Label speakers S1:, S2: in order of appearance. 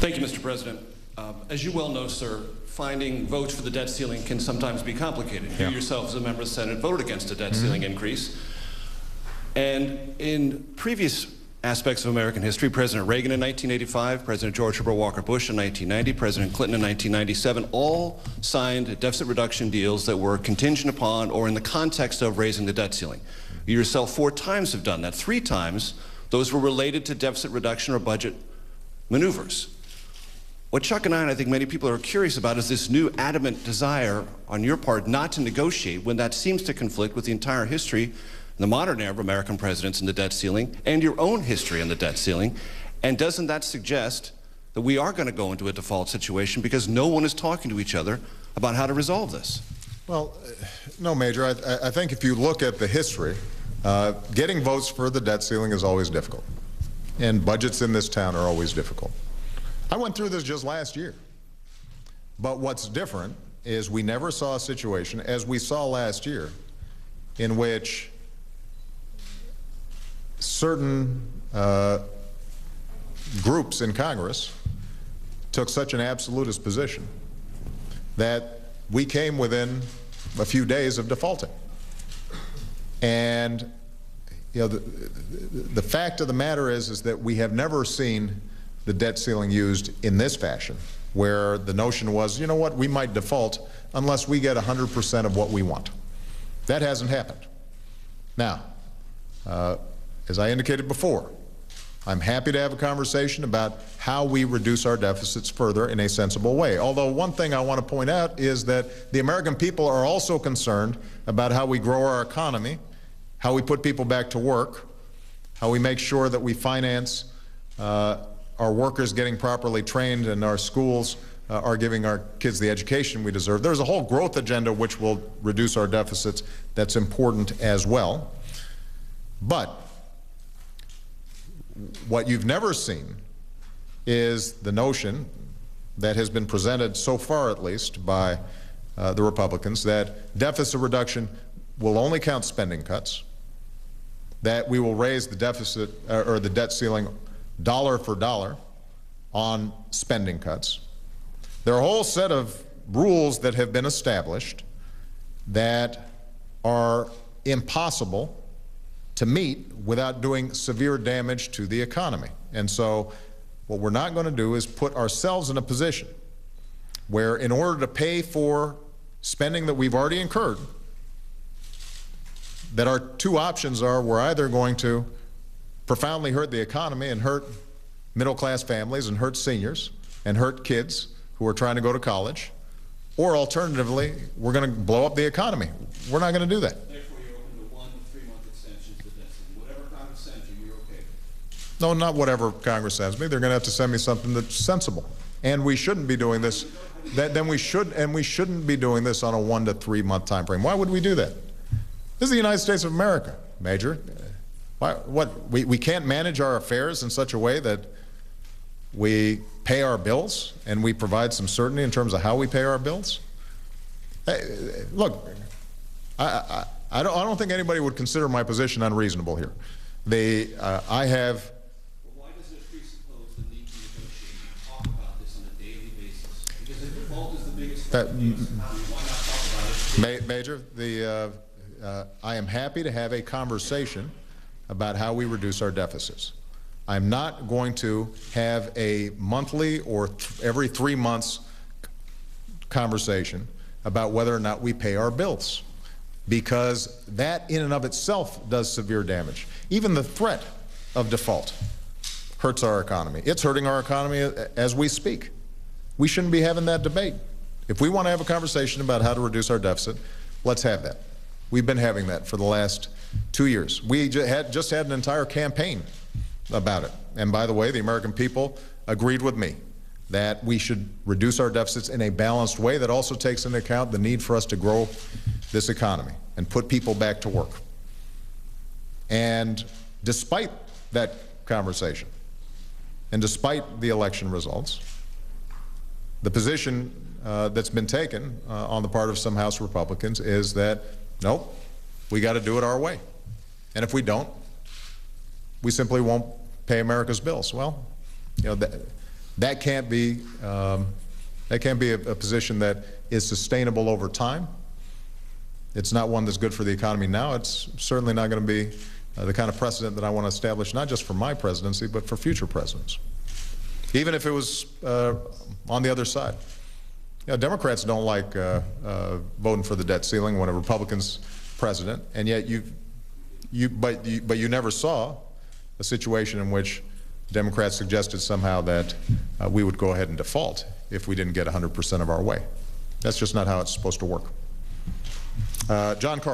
S1: Thank you, Mr. President. As you well know, sir, finding votes for the debt ceiling can sometimes be complicated. You yourself, as a member of the Senate, voted against a debt ceiling increase. And in previous aspects of American history, President Reagan in 1985, President George Herbert Walker Bush in 1990, President Clinton in 1997, all signed deficit reduction deals that were contingent upon or in the context of raising the debt ceiling. You yourself 4 times have done that. 3 times, those were related to deficit reduction or budget maneuvers. What Chuck and I think many people are curious about is this new adamant desire on your part not to negotiate when that seems to conflict with the entire history, the modern era of American presidents in the debt ceiling, and your own history in the debt ceiling. And doesn't that suggest that we are going to go into a default situation because no one is talking to each other about how to resolve this?
S2: Well, no, Major. I think if you look at the history, getting votes for the debt ceiling is always difficult. And budgets in this town are always difficult. I went through this just last year. But what's different is we never saw a situation, as we saw last year, in which certain groups in Congress took such an absolutist position that we came within a few days of defaulting. And you know, the fact of the matter is that we have never seen the debt ceiling used in this fashion, where the notion was, you know what, we might default unless we get 100% of what we want. That hasn't happened. Now, as I indicated before, I'm happy to have a conversation about how we reduce our deficits further in a sensible way. Although one thing I want to point out is that the American people are also concerned about how we grow our economy, how we put people back to work, how we make sure that we finance our workers getting properly trained and our schools are giving our kids the education we deserve. There's a whole growth agenda which will reduce our deficits that's important as well. But what you've never seen is the notion that has been presented so far, at least, by the Republicans, that deficit reduction will only count spending cuts, that we will raise the deficit or the debt ceiling dollar for dollar on spending cuts. There are a whole set of rules that have been established that are impossible to meet without doing severe damage to the economy. And so what we're not going to do is put ourselves in a position where, in order to pay for spending that we've already incurred, that our 2 options are we're either going to profoundly hurt the economy and hurt middle-class families and hurt seniors and hurt kids who are trying to go to college, or alternatively, we're going to blow up the economy. We're not going to do that.
S1: Therefore, you're open to 1 to 3-month extensions to the debt ceiling. Whatever Congress sends you, you're okay.
S2: No, not whatever Congress sends me. They're going to have to send me something that's sensible. And we shouldn't be doing this. We shouldn't be doing this on a 1 to 3 month time frame. Why would we do that? This is the United States of America, Major. We can't manage our affairs in such a way that we pay our bills and we provide some certainty in terms of how we pay our bills? Hey, look, I don't think anybody would consider my position unreasonable here. I have.
S1: Well, why does it presuppose the need to negotiate and talk about this on a daily basis? Because the default is the biggest threat to the U.S. economy. Why not talk about it?
S2: Major, I am happy to have a conversation about how we reduce our deficits. I'm not going to have a monthly or every 3 months conversation about whether or not we pay our bills, because that in and of itself does severe damage. Even the threat of default hurts our economy. It's hurting our economy as we speak. We shouldn't be having that debate. If we want to have a conversation about how to reduce our deficit, let's have that. We've been having that for the last 2 years. We just had an entire campaign about it. And by the way, the American people agreed with me that we should reduce our deficits in a balanced way that also takes into account the need for us to grow this economy and put people back to work. And despite that conversation, and despite the election results, the position that's been taken on the part of some House Republicans is that, nope, we got to do it our way. And if we don't, we simply won't pay America's bills. Well, you know, That can't be a position that is sustainable over time. It's not one that's good for the economy now. It's certainly not going to be the kind of precedent that I want to establish, not just for my presidency, but for future presidents. Even if it was on the other side. You know, Democrats don't like voting for the debt ceiling when a Republican's president, and yet but you never saw a situation in which Democrats suggested somehow that we would go ahead and default if we didn't get 100% of our way. That's just not how it's supposed to work. John Carl.